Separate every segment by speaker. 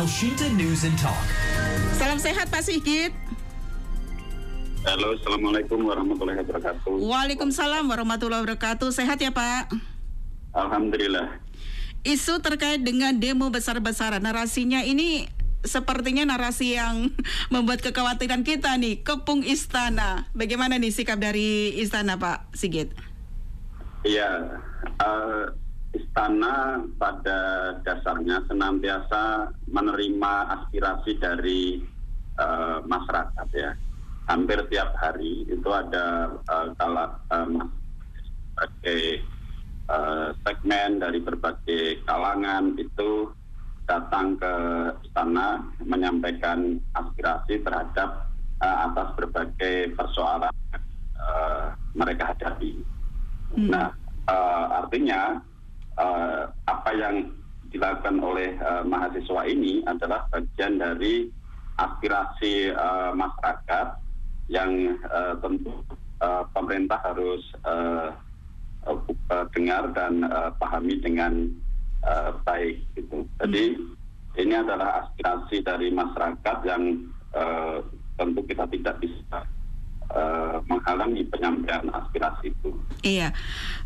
Speaker 1: Elshinta News and Talk.
Speaker 2: Salam sehat Pak Sigit.
Speaker 3: Halo, Assalamualaikum warahmatullahi wabarakatuh.
Speaker 2: Waalaikumsalam warahmatullahi wabarakatuh. Sehat ya Pak?
Speaker 3: Alhamdulillah.
Speaker 2: Isu terkait dengan demo besar-besaran, narasinya ini sepertinya narasi yang membuat kekhawatiran kita nih. Kepung Istana, bagaimana nih sikap dari Istana Pak Sigit?
Speaker 3: Iya, Istana pada dasarnya senantiasa menerima aspirasi dari masyarakat ya. Hampir tiap hari itu ada berbagai segmen dari berbagai kalangan itu datang ke istana menyampaikan aspirasi terhadap atas berbagai persoalan mereka hadapi. Nah, artinya apa yang dilakukan oleh mahasiswa ini adalah bagian dari aspirasi masyarakat yang tentu pemerintah harus dengar dan pahami dengan baik gitu. Jadi ini adalah aspirasi dari masyarakat yang tentu kita tidak bisa menghalangi penyampaian aspirasi itu.
Speaker 2: Iya,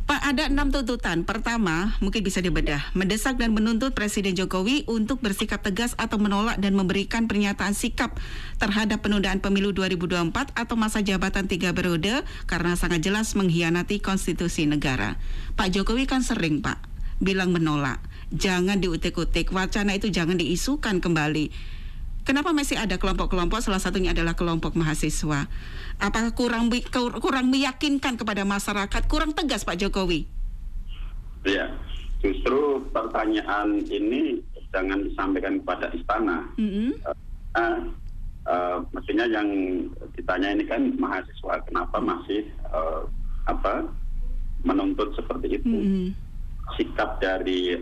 Speaker 2: Pak, ada 6 tuntutan. Pertama, mungkin bisa dibedah, mendesak dan menuntut Presiden Jokowi untuk bersikap tegas atau menolak dan memberikan pernyataan sikap terhadap penundaan pemilu 2024 atau masa jabatan 3 periode karena sangat jelas mengkhianati konstitusi negara. Pak Jokowi kan sering, Pak, bilang menolak. Jangan diutik-utik, wacana itu jangan diisukan kembali. Kenapa masih ada kelompok-kelompok, salah satunya adalah kelompok mahasiswa? Apakah kurang meyakinkan kepada masyarakat, kurang tegas Pak Jokowi?
Speaker 3: Ya, justru pertanyaan ini jangan disampaikan kepada istana. Mestinya yang ditanya ini kan mahasiswa, kenapa masih menuntut seperti itu? Sikap dari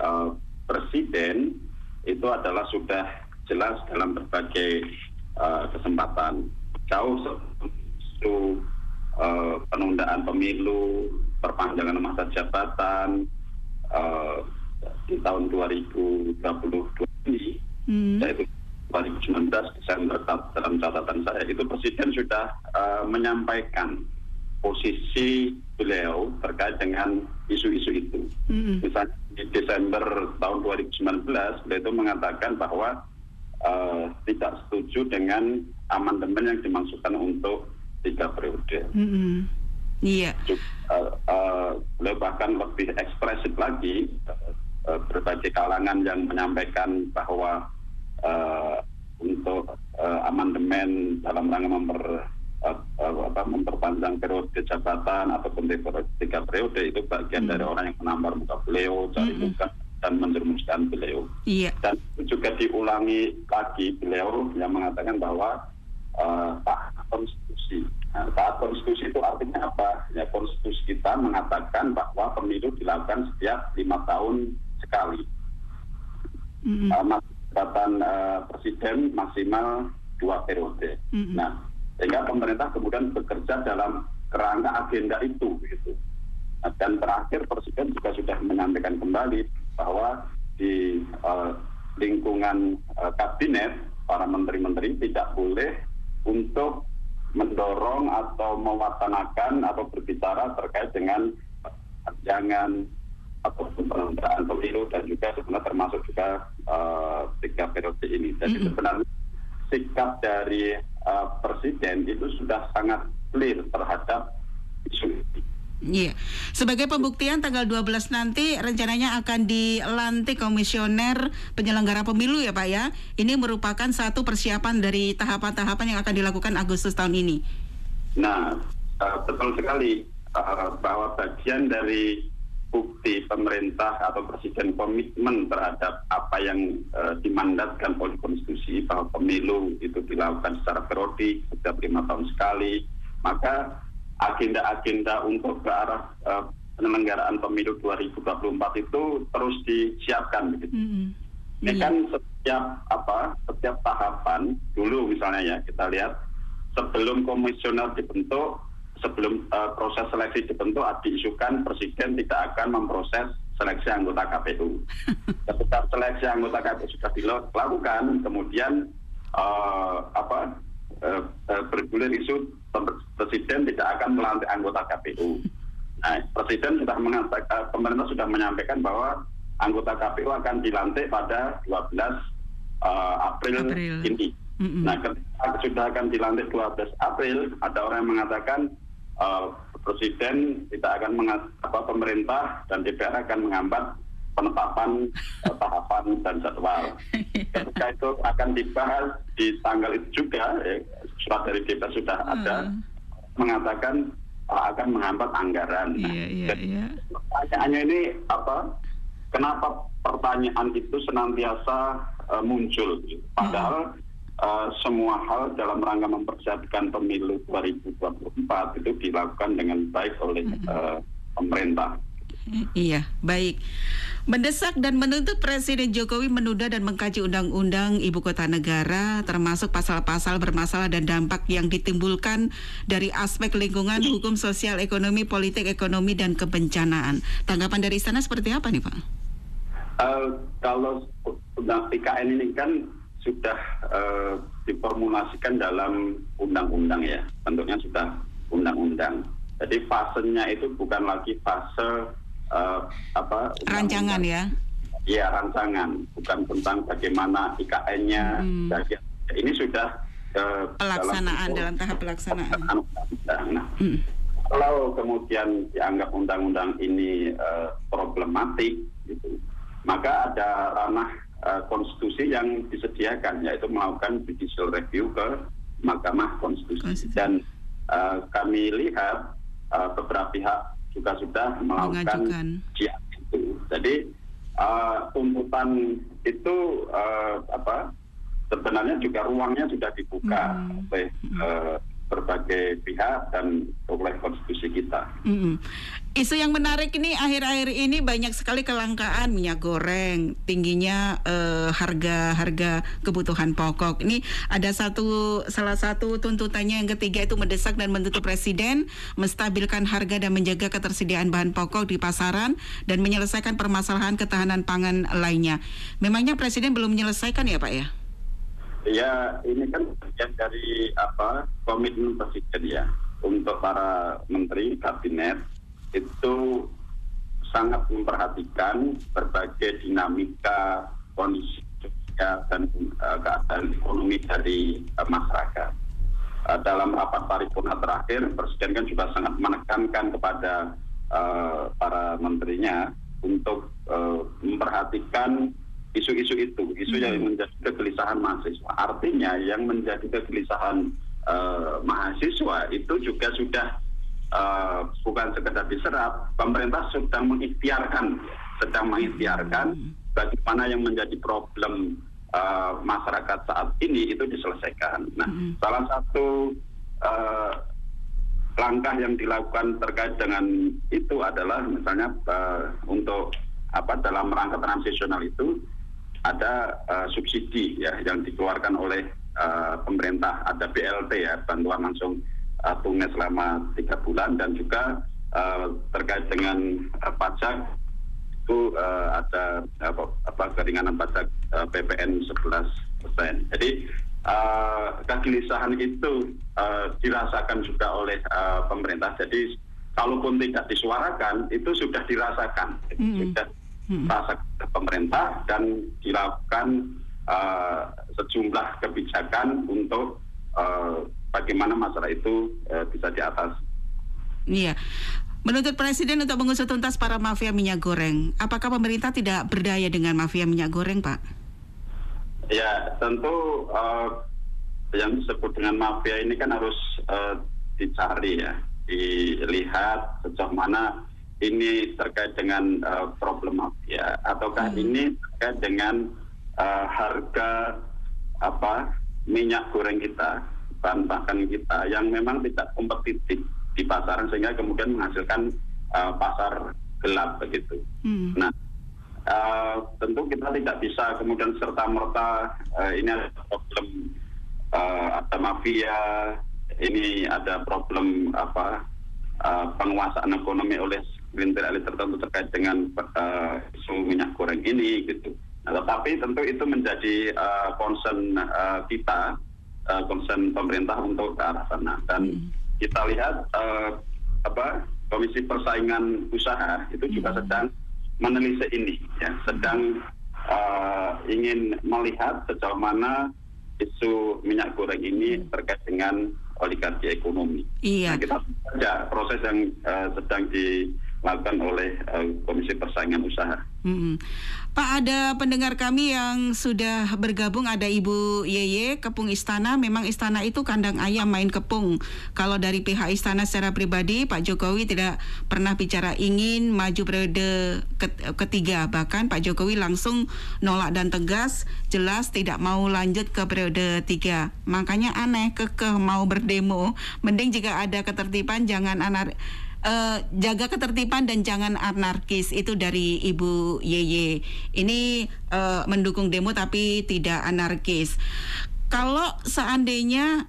Speaker 3: presiden itu adalah sudah jelas dalam berbagai kesempatan. Jauh sebelum penundaan pemilu, perpanjangan masa jabatan di tahun 2022 ini, yaitu 2019 Desember, dalam catatan saya itu Presiden sudah menyampaikan posisi beliau terkait dengan isu-isu itu. Misalnya di Desember tahun 2019 beliau itu mengatakan bahwa tidak setuju dengan amandemen yang dimaksudkan untuk 3 periode.
Speaker 2: Iya.
Speaker 3: Beliau bahkan lebih ekspresif lagi, berbagai kalangan yang menyampaikan bahwa untuk amandemen dalam rangka memperpanjang periode jabatan ataupun 3 periode itu bagian dari orang yang menampar muka beliau, cari muka dan menjerumuskan beliau.
Speaker 2: Iya.
Speaker 3: Dan juga diulangi lagi beliau yang mengatakan bahwa taat konstitusi. Taat konstitusi itu artinya apa? Ya, konstitusi kita mengatakan bahwa pemilu dilakukan setiap 5 tahun sekali. Masa jabatan presiden maksimal 2 periode. Nah, sehingga pemerintah kemudian bekerja dalam kerangka agenda itu, gitu. Dan terakhir presiden juga sudah menyampaikan kembali bahwa di lingkungan kabinet para menteri-menteri tidak boleh untuk mendorong atau mewacanakan atau berbicara terkait dengan jangan atau penundaan pemilu dan juga sebenarnya termasuk juga 3 periode ini. Jadi sebenarnya sikap dari presiden itu sudah sangat clear terhadap isu ini.
Speaker 2: Iya. Sebagai pembuktian tanggal 12 nanti rencananya akan dilantik komisioner penyelenggara pemilu ya Pak ya. Ini merupakan satu persiapan dari tahapan-tahapan yang akan dilakukan Agustus tahun ini.
Speaker 3: Nah, betul sekali bahwa bagian dari bukti pemerintah atau presiden komitmen terhadap apa yang dimandatkan oleh konstitusi bahwa pemilu itu dilakukan secara periodik setiap 5 tahun sekali, maka agenda-agenda untuk ke arah penyelenggaraan pemilu 2024 itu terus disiapkan begitu. Ini kan setiap tahapan dulu misalnya ya kita lihat sebelum komisioner dibentuk, sebelum proses seleksi dibentuk diisukan presiden tidak akan memproses seleksi anggota KPU. Ketika seleksi anggota KPU sudah dilakukan, kemudian bergulir isu presiden tidak akan melantik anggota KPU. Nah, presiden sudah mengatakan, pemerintah sudah menyampaikan bahwa anggota KPU akan dilantik pada 12 April ini. Nah, ketika sudah akan dilantik 12 April, ada orang yang mengatakan presiden tidak akan pemerintah dan DPR akan menghambat penetapan tahapan dan jadwal. Ketika itu akan dibahas di tanggal itu juga, surat dari DPR sudah ada mengatakan akan menghambat anggaran. Pertanyaannya ini kenapa pertanyaan itu senantiasa muncul? Padahal semua hal dalam rangka mempersiapkan pemilu 2024 itu dilakukan dengan baik oleh pemerintah.
Speaker 2: Iya, baik. Mendesak dan menuntut Presiden Jokowi menunda dan mengkaji undang-undang ibu kota negara, termasuk pasal-pasal bermasalah dan dampak yang ditimbulkan dari aspek lingkungan, hukum, sosial, ekonomi, politik, ekonomi, dan kebencanaan. Tanggapan dari istana seperti apa nih, Pak?
Speaker 3: Kalau undang IKN ini kan sudah diformulasikan dalam undang-undang ya, bentuknya sudah undang-undang. Jadi fasenya itu bukan lagi fase
Speaker 2: rancangan ya?
Speaker 3: Iya, rancangan, bukan tentang bagaimana IKN-nya. Ini sudah
Speaker 2: pelaksanaan dalam tahap pelaksanaan.
Speaker 3: Nah, kalau kemudian dianggap undang-undang ini problematik, gitu, maka ada ranah konstitusi yang disediakan, yaitu melakukan judicial review ke Mahkamah Konstitusi. Dan kami lihat beberapa pihak juga sudah melakukan ujian itu. Jadi tuntutan itu sebenarnya juga ruangnya sudah dibuka oleh berbagai pihak dan oleh konstitusi kita.
Speaker 2: Isu yang menarik ini akhir-akhir ini banyak sekali kelangkaan minyak goreng, tingginya harga kebutuhan pokok. Ini ada salah satu tuntutannya yang ketiga itu mendesak dan menuntut Presiden menstabilkan harga dan menjaga ketersediaan bahan pokok di pasaran dan menyelesaikan permasalahan ketahanan pangan lainnya. Memangnya Presiden belum menyelesaikan ya, Pak ya?
Speaker 3: Ya, ini kan bagian dari komitmen Presiden ya untuk para menteri kabinet itu sangat memperhatikan berbagai dinamika kondisi dan keadaan ekonomi dari masyarakat. Dalam rapat paripurna terakhir, Presiden kan juga sangat menekankan kepada para menterinya untuk memperhatikan isu-isu itu, isu yang menjadi kegelisahan mahasiswa. Artinya yang menjadi kegelisahan mahasiswa itu juga sudah bukan sekedar diserap, pemerintah sedang mengikhtiarkan bagaimana yang menjadi problem masyarakat saat ini itu diselesaikan. Nah, salah satu langkah yang dilakukan terkait dengan itu adalah misalnya untuk dalam rangka transisional itu ada subsidi ya yang dikeluarkan oleh pemerintah, ada BLT ya, bantuan langsung tunai selama 3 bulan, dan juga terkait dengan pajak itu ada keringanan pajak PPN 11%. Jadi kegelisahan itu dirasakan juga oleh pemerintah. Jadi kalaupun tidak disuarakan itu sudah dirasakan, sudah dirasakan pemerintah dan dilakukan sejumlah kebijakan untuk bagaimana masalah itu bisa diatasi.
Speaker 2: Iya. Menuntut Presiden untuk mengusut tuntas para mafia minyak goreng. Apakah pemerintah tidak berdaya dengan mafia minyak goreng, Pak?
Speaker 3: Ya, tentu yang disebut dengan mafia ini kan harus dicari ya, dilihat sejauh mana ini terkait dengan problem mafia, ataukah ini terkait dengan harga minyak goreng kita, bahan bahan kita yang memang tidak kompetitif di pasaran sehingga kemudian menghasilkan pasar gelap begitu. Nah, tentu kita tidak bisa kemudian serta-merta ini ada problem ada mafia, ini ada problem penguasaan ekonomi oleh segelintir elit tertentu terkait dengan isu minyak goreng ini gitu. Nah, tetapi tentu itu menjadi concern kita, concern pemerintah untuk ke arah sana. Dan kita lihat Komisi Persaingan Usaha itu juga sedang menelisik ini, ya, sedang ingin melihat sejauh mana isu minyak goreng ini terkait dengan oligarki ekonomi.
Speaker 2: Iya.
Speaker 3: Nah, kita baca proses yang sedang dilakukan oleh Komisi Persaingan Usaha.
Speaker 2: Pak, ada pendengar kami yang sudah bergabung, ada Ibu Yeye, Kepung Istana. Memang Istana itu kandang ayam main kepung. Kalau dari pihak Istana secara pribadi, Pak Jokowi tidak pernah bicara ingin maju periode ketiga. Bahkan Pak Jokowi langsung nolak dan tegas, jelas tidak mau lanjut ke periode 3. Makanya aneh, kekeh mau berdemo. Mending jika ada ketertiban, jangan jaga ketertiban dan jangan anarkis. Itu dari Ibu Yeye. Ini mendukung demo tapi tidak anarkis. Kalau seandainya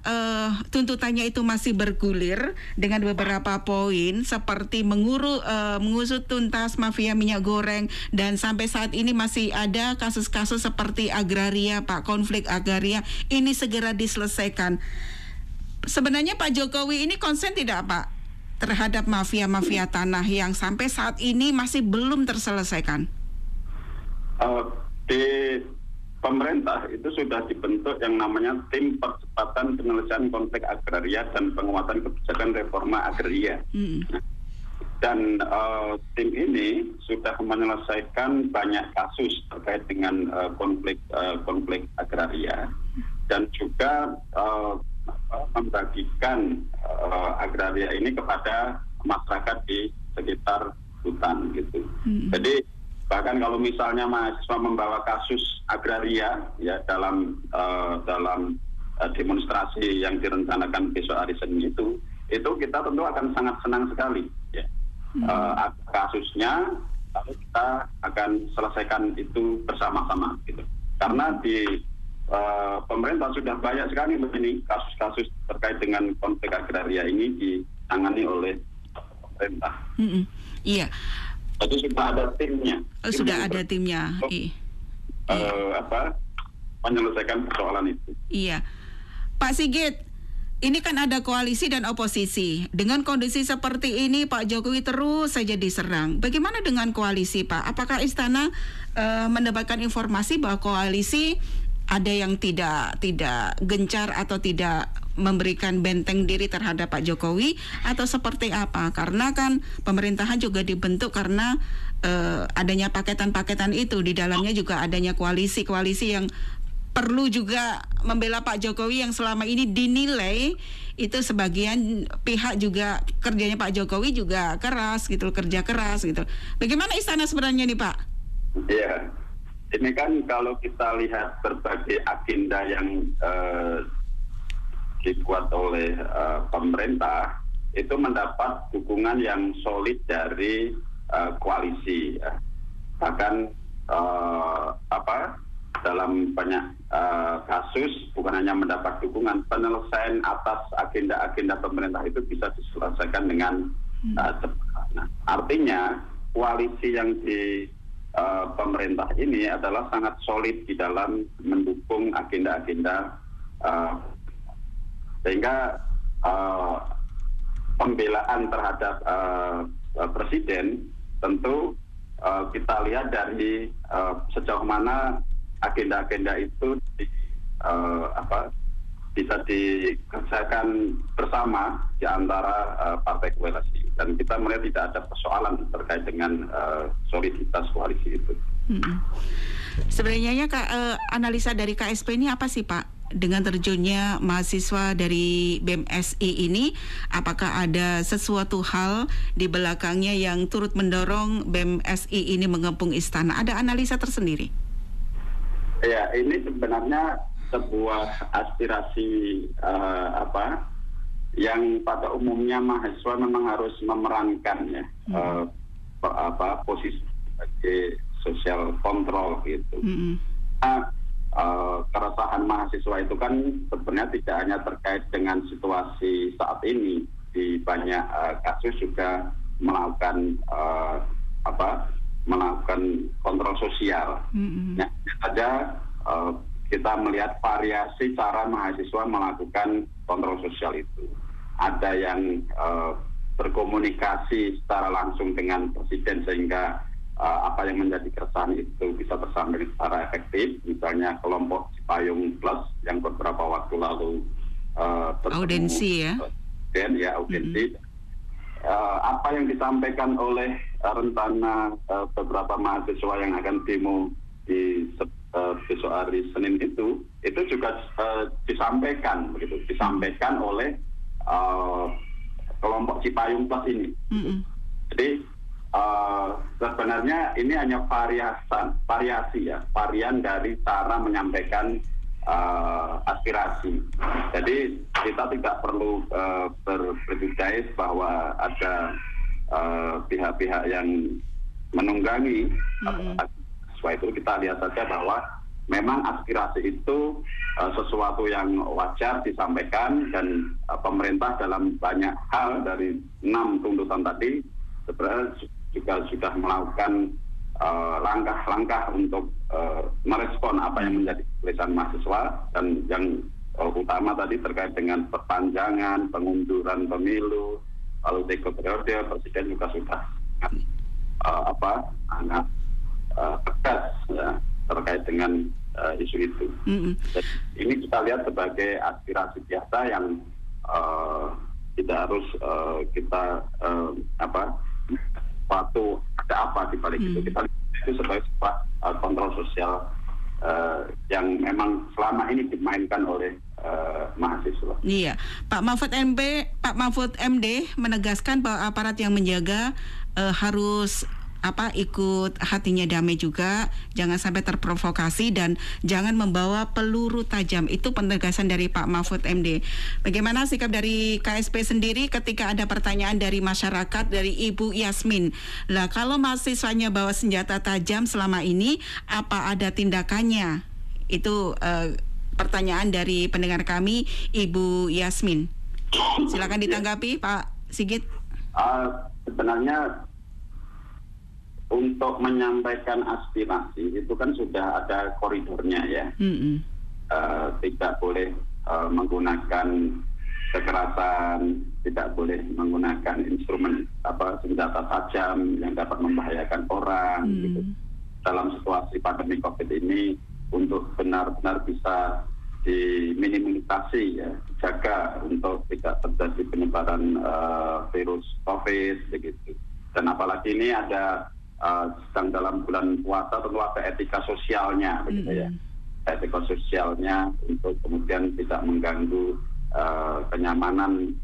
Speaker 2: tuntutannya itu masih bergulir dengan beberapa poin seperti mengusut tuntas mafia minyak goreng, dan sampai saat ini masih ada kasus-kasus seperti agraria, Pak, konflik agraria, ini segera diselesaikan. Sebenarnya Pak Jokowi ini konsen tidak, Pak, terhadap mafia-mafia tanah yang sampai saat ini masih belum terselesaikan?
Speaker 3: Di pemerintah itu sudah dibentuk yang namanya Tim Percepatan Penyelesaian Konflik Agraria dan Penguatan Kebijakan Reforma Agraria. Dan tim ini sudah menyelesaikan banyak kasus terkait dengan konflik agraria, dan juga membagikan agraria ini kepada masyarakat di sekitar hutan gitu. Jadi bahkan kalau misalnya mahasiswa membawa kasus agraria ya dalam demonstrasi yang direncanakan besok hari Senin itu kita tentu akan sangat senang sekali ya. Kasusnya lalu kita akan selesaikan itu bersama-sama gitu. Karena di pemerintah sudah banyak sekali begini kasus-kasus terkait dengan konflik agraria ini ditangani oleh pemerintah.
Speaker 2: Iya.
Speaker 3: Jadi sudah ada timnya.
Speaker 2: Sudah ada timnya.
Speaker 3: Menyelesaikan persoalan itu.
Speaker 2: Iya. Pak Sigit, ini kan ada koalisi dan oposisi. Dengan kondisi seperti ini, Pak Jokowi terus saja diserang. Bagaimana dengan koalisi, Pak? Apakah Istana mendapatkan informasi bahwa koalisi ada yang tidak gencar atau tidak memberikan benteng diri terhadap Pak Jokowi, atau seperti apa? Karena kan pemerintahan juga dibentuk karena adanya paketan-paketan itu, di dalamnya juga adanya koalisi-koalisi yang perlu juga membela Pak Jokowi yang selama ini dinilai itu sebagian pihak juga kerjanya Pak Jokowi juga keras gitu, kerja keras gitu. Bagaimana Istana sebenarnya nih, Pak?
Speaker 3: Iya. Ini kan kalau kita lihat berbagai agenda yang dibuat oleh pemerintah itu mendapat dukungan yang solid dari koalisi. Ya. Bahkan dalam banyak kasus bukan hanya mendapat dukungan, penyelesaian atas agenda-agenda pemerintah itu bisa diselesaikan dengan cepat. Nah, artinya koalisi yang di pemerintah ini adalah sangat solid di dalam mendukung agenda-agenda sehingga pembelaan terhadap presiden tentu kita lihat dari sejauh mana agenda-agenda itu bisa dikerjakan bersama di antara partai koalisi, dan kita melihat tidak ada persoalan terkait dengan soliditas koalisi itu.
Speaker 2: Sebenarnya analisa dari KSP ini apa sih, Pak? Dengan terjunnya mahasiswa dari BEM-SI ini, apakah ada sesuatu hal di belakangnya yang turut mendorong BEM-SI ini mengepung Istana? Ada analisa tersendiri?
Speaker 3: Ya, ini sebenarnya sebuah aspirasi yang pada umumnya mahasiswa memang harus memerankan ya posisi sebagai social control gitu. Keresahan mahasiswa itu kan sebenarnya tidak hanya terkait dengan situasi saat ini, di banyak kasus juga melakukan melakukan kontrol sosial. Nah, saja kita melihat variasi cara mahasiswa melakukan kontrol sosial itu. Ada yang berkomunikasi secara langsung dengan presiden sehingga apa yang menjadi keresahan itu bisa tersampaikan secara efektif. Misalnya kelompok Cipayung Plus yang beberapa waktu lalu
Speaker 2: audiensi ya.
Speaker 3: Audiensi. Apa yang disampaikan oleh rencana beberapa mahasiswa yang akan demo di besok hari Senin itu juga disampaikan oleh kelompok Cipayung Plus ini. Jadi sebenarnya ini hanya varian dari cara menyampaikan aspirasi. Jadi kita tidak perlu berprediksi bahwa ada pihak-pihak yang menunggangi. Sesuai itu kita lihat saja bahwa memang aspirasi itu sesuatu yang wajar disampaikan, dan pemerintah dalam banyak hal dari 6 tuntutan tadi sebenarnya juga sudah melakukan langkah-langkah untuk merespon apa yang menjadi tulisan mahasiswa, dan yang utama tadi terkait dengan perpanjangan, pengunduran pemilu, lalu 3 periode, presiden juga sudah sangat tegas ya, terkait dengan isu itu. Jadi, ini kita lihat sebagai aspirasi biasa yang tidak harus kita suatu ada apa di balik itu. Kita lihat itu sebagai sebuah kontrol sosial yang memang selama ini dimainkan oleh mahasiswa.
Speaker 2: Iya, Pak Mahfud MD menegaskan bahwa aparat yang menjaga harus ikut hatinya damai juga, jangan sampai terprovokasi dan jangan membawa peluru tajam. Itu penegasan dari Pak Mahfud MD. Bagaimana sikap dari KSP sendiri ketika ada pertanyaan dari masyarakat, dari Ibu Yasmin? Lah, kalau mahasiswanya bawa senjata tajam selama ini, apa ada tindakannya? Itu pertanyaan dari pendengar kami, Ibu Yasmin. Silakan ditanggapi, Pak Sigit.
Speaker 3: Sebenarnya untuk menyampaikan aspirasi itu kan sudah ada koridornya ya. Tidak boleh menggunakan kekerasan, tidak boleh menggunakan instrumen senjata tajam yang dapat membahayakan orang. Gitu. Dalam situasi pandemi COVID ini, untuk benar-benar bisa diminimalisasi ya, jaga untuk tidak terjadi penyebaran virus COVID begitu. Dan apalagi ini ada sedang dalam bulan puasa, tentu ada etika sosialnya begitu ya. Etika sosialnya untuk kemudian tidak mengganggu kenyamanan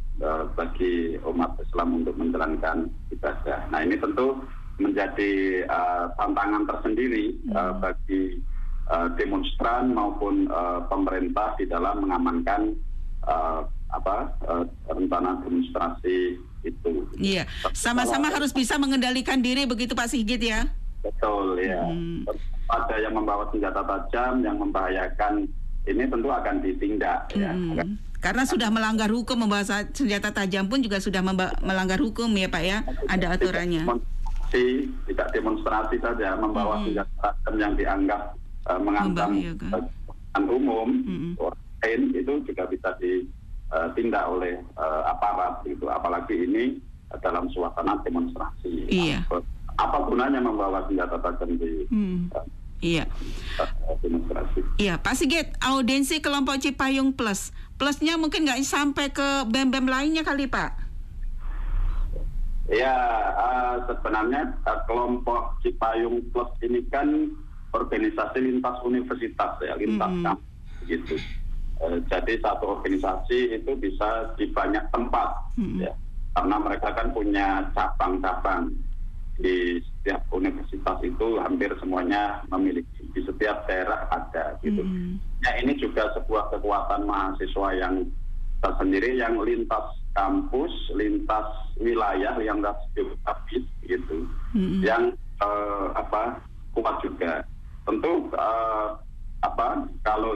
Speaker 3: bagi umat Islam untuk menjalankan ibadah. Nah, ini tentu menjadi tantangan tersendiri bagi demonstran maupun pemerintah di dalam mengamankan rencana demonstrasi itu.
Speaker 2: Iya, sama-sama harus bisa mengendalikan diri begitu Pak Sigit ya.
Speaker 3: Betul ya. Ada yang membawa senjata tajam yang membahayakan, ini tentu akan ditindak ya.
Speaker 2: Karena sudah melanggar hukum, membawa senjata tajam pun juga sudah melanggar hukum ya Pak ya. Ada aturannya.
Speaker 3: Tidak demonstrasi saja, membawa senjata tajam yang dianggap mengancam umum, lain itu juga bisa ditindak oleh aparat gitu. Apalagi ini dalam suasana demonstrasi.
Speaker 2: Iya.
Speaker 3: Apa gunanya membawa senjata tajam di demonstrasi?
Speaker 2: Iya, Pak Sigit, audiensi kelompok Cipayung Plus, plusnya mungkin nggak sampai ke BEM-BEM lainnya kali Pak?
Speaker 3: Ya, sebenarnya kelompok Cipayung Plus ini kan organisasi lintas universitas ya, lintas kampus gitu. Jadi satu organisasi itu bisa di banyak tempat ya, karena mereka kan punya cabang-cabang di setiap universitas itu, hampir semuanya memiliki, di setiap daerah ada gitu. Nah, ini juga sebuah kekuatan mahasiswa yang tersendiri yang lintas kampus, lintas wilayah, yang lintas geografis gitu, yang kuat juga. Tentu kalau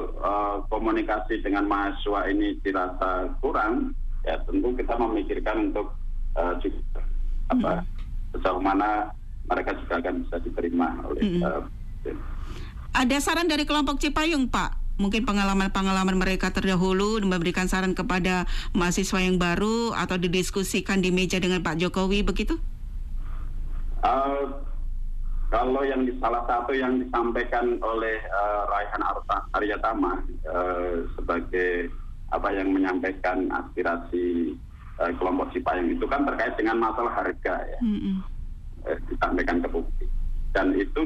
Speaker 3: komunikasi dengan mahasiswa ini dirasa kurang, ya tentu kita memikirkan untuk juga sejauh mana mereka juga akan bisa diterima oleh
Speaker 2: Ada saran dari kelompok Cipayung, Pak? Mungkin pengalaman-pengalaman mereka terdahulu memberikan saran kepada mahasiswa yang baru atau didiskusikan di meja dengan Pak Jokowi begitu?
Speaker 3: Kalau yang salah satu yang disampaikan oleh Raihan Aryatama sebagai yang menyampaikan aspirasi kelompok Cipayung itu kan terkait dengan masalah harga ya, disampaikan ke publik, dan itu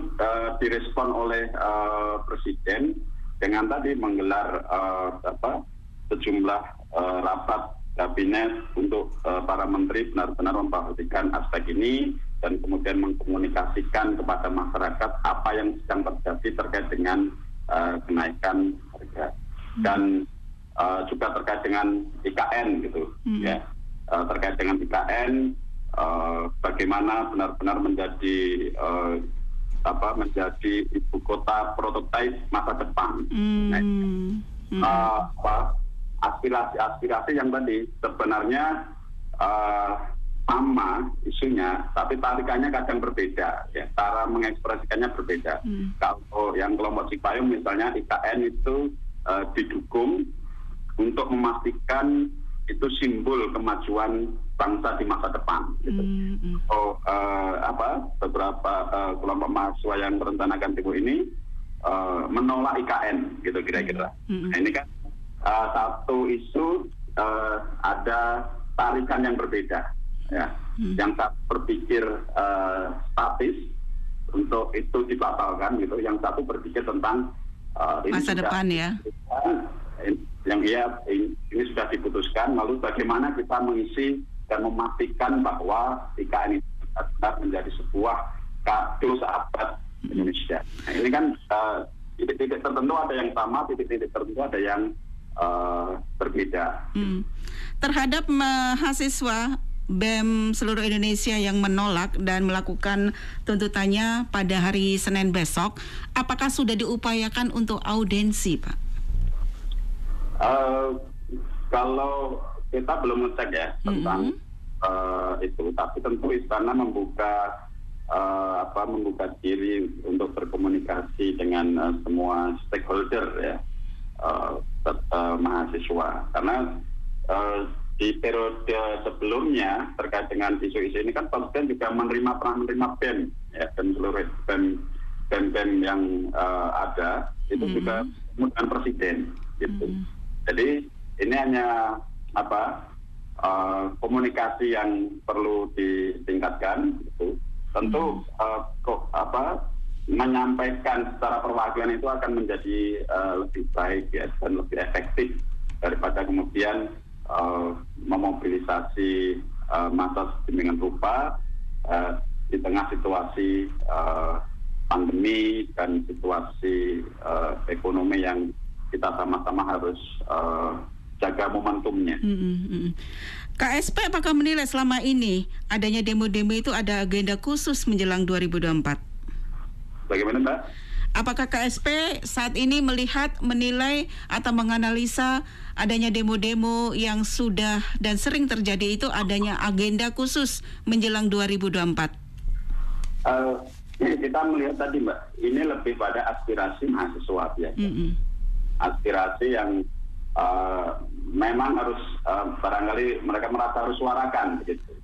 Speaker 3: direspon oleh Presiden dengan tadi menggelar sejumlah rapat kabinet untuk para menteri benar-benar memperhatikan aspek ini dan kemudian mengkomunikasikan kepada masyarakat apa yang sedang terjadi terkait dengan kenaikan harga dan juga terkait dengan IKN gitu ya, terkait dengan IKN bagaimana benar-benar menjadi menjadi ibu kota prototipe masa depan. Aspirasi yang tadi sebenarnya sama isunya, tapi tarikannya kadang berbeda, ya, cara mengekspresikannya berbeda. Kalau yang kelompok Cipayung misalnya IKN itu didukung untuk memastikan itu simbol kemajuan bangsa di masa depan. Gitu. Beberapa kelompok mahasiswa yang merencanakan demo ini menolak IKN, gitu kira-kira. Nah, ini kan satu isu ada tarikan yang berbeda, ya. Yang satu berpikir statis untuk itu dibatalkan, gitu. Yang satu berpikir tentang
Speaker 2: masa depan ya.
Speaker 3: Yang ini sudah diputuskan, lalu bagaimana kita mengisi dan memastikan bahwa IKN itu benar menjadi sebuah kado sahabat Indonesia. Nah, ini kan titik-titik tertentu ada yang sama, titik-titik tertentu ada yang berbeda.
Speaker 2: Terhadap mahasiswa BEM seluruh Indonesia yang menolak dan melakukan tuntutannya pada hari Senin besok, apakah sudah diupayakan untuk audensi, Pak?
Speaker 3: Kalau kita belum ngecek ya tentang itu, tapi tentu istana membuka diri untuk berkomunikasi dengan semua stakeholder ya, mahasiswa, karena di periode sebelumnya terkait dengan isu-isu ini kan Presiden juga pernah menerima BEM ya, dan seluruh BEM yang ada itu juga dengan Presiden gitu. Jadi ini hanya komunikasi yang perlu ditingkatkan gitu. Tentu menyampaikan secara perwakilan itu akan menjadi lebih baik ya, dan lebih efektif daripada kemudian memobilisasi massa sedemikian rupa di tengah situasi pandemi dan situasi ekonomi yang kita sama-sama harus jaga momentumnya.
Speaker 2: KSP apakah menilai selama ini adanya demo-demo itu ada agenda khusus menjelang 2024?
Speaker 3: Bagaimana, Mbak?
Speaker 2: Apakah KSP saat ini menilai atau menganalisa adanya demo-demo yang sudah dan sering terjadi itu adanya agenda khusus menjelang 2024?
Speaker 3: Kita melihat tadi, Mbak, ini lebih pada aspirasi mahasiswa ya. Aspirasi yang memang harus barangkali mereka merasa harus suarakan begitu.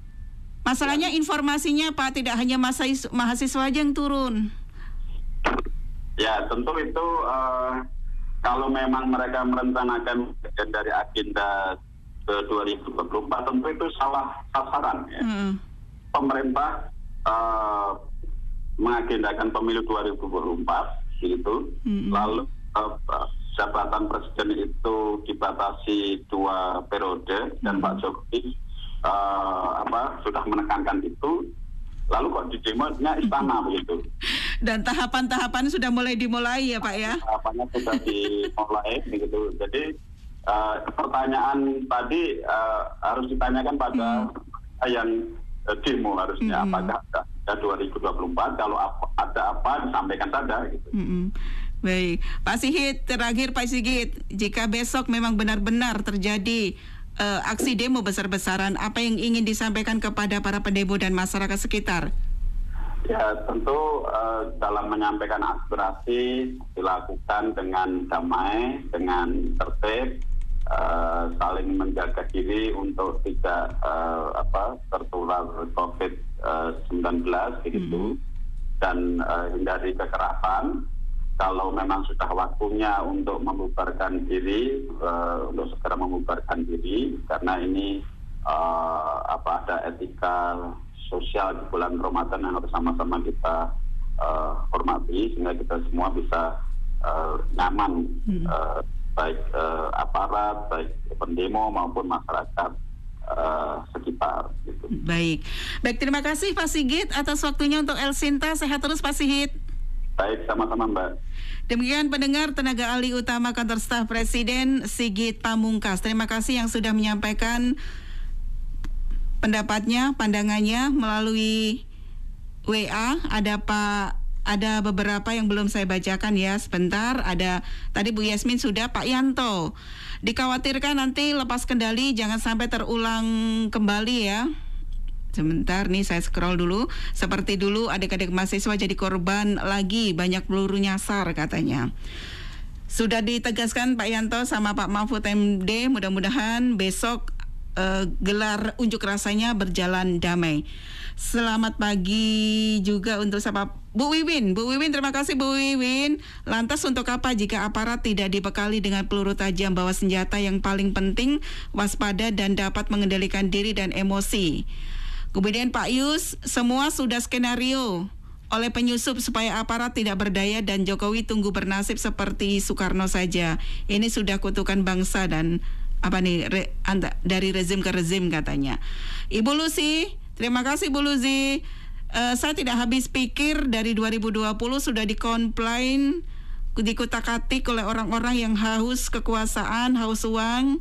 Speaker 2: Masalahnya informasinya, Pak, tidak hanya mahasiswa aja yang turun.
Speaker 3: Ya, tentu itu kalau memang mereka merencanakan dari agenda ke 2024, tentu itu salah sasaran ya. Pemerintah mengagendakan pemilu 2024 gitu. Lalu jabatan presiden itu dibatasi 2 periode dan Pak Jokowi sudah menekankan itu, lalu kok di demonya istana begitu.
Speaker 2: Dan tahapan-tahapan sudah dimulai ya Pak ya?
Speaker 3: Tahapannya sudah dimulai begitu. Jadi pertanyaan tadi harus ditanyakan pada yang demo harusnya, apakah ada 2024, kalau ada apa disampaikan saja gitu.
Speaker 2: Baik, Pak Sigit, terakhir Pak Sigit, jika besok memang benar-benar terjadi aksi demo besar-besaran. Apa yang ingin disampaikan kepada para pendemo dan masyarakat sekitar?
Speaker 3: Ya, tentu dalam menyampaikan aspirasi dilakukan dengan damai, dengan tertib, saling menjaga diri untuk tidak tertular COVID-19 begitu, dan hindari kekerasan. Kalau memang sudah waktunya untuk membubarkan diri, untuk segera membubarkan diri, karena ini ada etika sosial di bulan Ramadan yang harus sama-sama kita hormati, sehingga kita semua bisa nyaman, baik aparat, baik pendemo maupun masyarakat sekitar. Gitu.
Speaker 2: Baik, terima kasih Pak Sigit atas waktunya untuk El Sinta. Sehat terus Pak Sigit.
Speaker 3: Baik, sama-sama Mbak.
Speaker 2: Demikian pendengar, tenaga ahli utama Kantor Staf Presiden Sigit Pamungkas. Terima kasih yang sudah menyampaikan pendapatnya, pandangannya melalui WA. Ada beberapa yang belum saya bacakan ya, sebentar. Ada tadi Bu Yasmin sudah, Pak Yanto. Dikhawatirkan nanti lepas kendali jangan sampai terulang kembali ya. Sebentar nih, saya scroll dulu. Seperti dulu adik-adik mahasiswa jadi korban lagi, banyak peluru nyasar katanya. Sudah ditegaskan Pak Yanto sama Pak Mahfud MD, mudah-mudahan besok gelar unjuk rasanya berjalan damai. Selamat pagi juga untuk siapa? Bu Wiwin, terima kasih Bu Wiwin. Lantas untuk apa jika aparat tidak dibekali dengan peluru tajam, bawa senjata yang paling penting waspada dan dapat mengendalikan diri dan emosi. Kemudian Pak Yus, semua sudah skenario oleh penyusup supaya aparat tidak berdaya dan Jokowi tunggu bernasib seperti Soekarno saja. Ini sudah kutukan bangsa dan dari rezim ke rezim katanya. Ibu Lucy, terima kasih Bu Lucy. Saya tidak habis pikir dari 2020 sudah dikomplain, dikutak-katik oleh orang-orang yang haus kekuasaan, haus uang.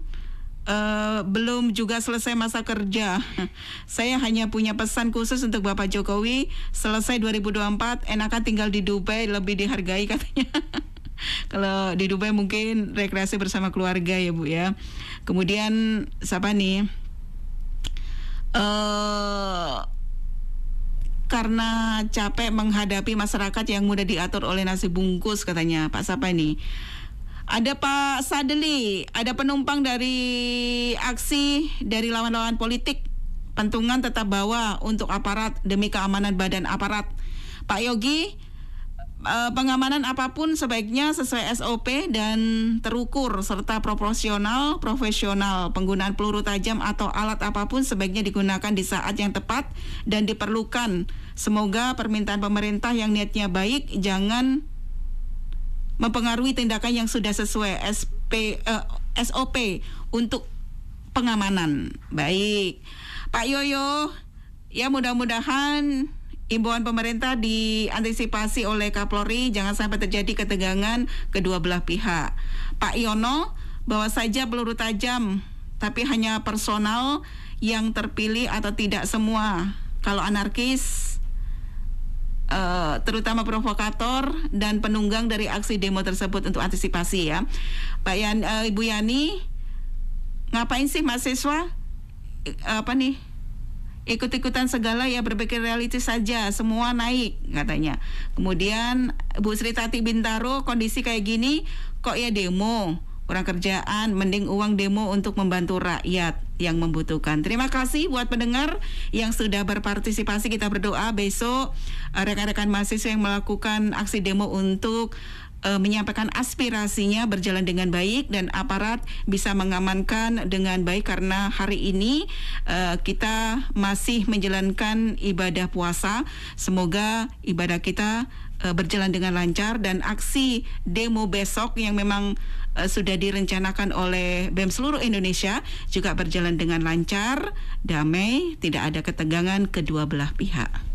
Speaker 2: Belum juga selesai masa kerja. Saya hanya punya pesan khusus untuk Bapak Jokowi, selesai 2024 enakan tinggal di Dubai, lebih dihargai katanya. Kalau di Dubai mungkin rekreasi bersama keluarga ya Bu ya. Kemudian siapa nih? Karena capek menghadapi masyarakat yang mudah diatur oleh nasi bungkus katanya. Pak siapa nih? Ada Pak Sadeli, ada penumpang dari aksi dari lawan-lawan politik. Pentungan tetap bawa untuk aparat demi keamanan badan aparat. Pak Yogi, pengamanan apapun sebaiknya sesuai SOP dan terukur serta proporsional, profesional. Penggunaan peluru tajam atau alat apapun sebaiknya digunakan di saat yang tepat dan diperlukan. Semoga permintaan pemerintah yang niatnya baik jangan mempengaruhi tindakan yang sudah sesuai SOP untuk pengamanan. Baik, Pak Yoyo, ya mudah-mudahan imbauan pemerintah diantisipasi oleh Kapolri, jangan sampai terjadi ketegangan kedua belah pihak. Pak Yono, bawa saja peluru tajam, tapi hanya personal yang terpilih atau tidak semua. Kalau anarkis, terutama provokator dan penunggang dari aksi demo tersebut untuk antisipasi ya. Pak Ibu Yani, ngapain sih mahasiswa ikut-ikutan segala ya, berpikir realistis saja, semua naik katanya. Kemudian Bu Sri Tati Bintaro, kondisi kayak gini kok ya demo, kurang kerjaan, mending uang demo untuk membantu rakyat yang membutuhkan. Terima kasih buat pendengar yang sudah berpartisipasi. Kita berdoa besok rekan-rekan mahasiswa yang melakukan aksi demo untuk menyampaikan aspirasinya berjalan dengan baik dan aparat bisa mengamankan dengan baik, karena hari ini kita masih menjalankan ibadah puasa. Semoga ibadah kita berjalan dengan lancar dan aksi demo besok yang memang sudah direncanakan oleh BEM seluruh Indonesia juga berjalan dengan lancar, damai, tidak ada ketegangan kedua belah pihak.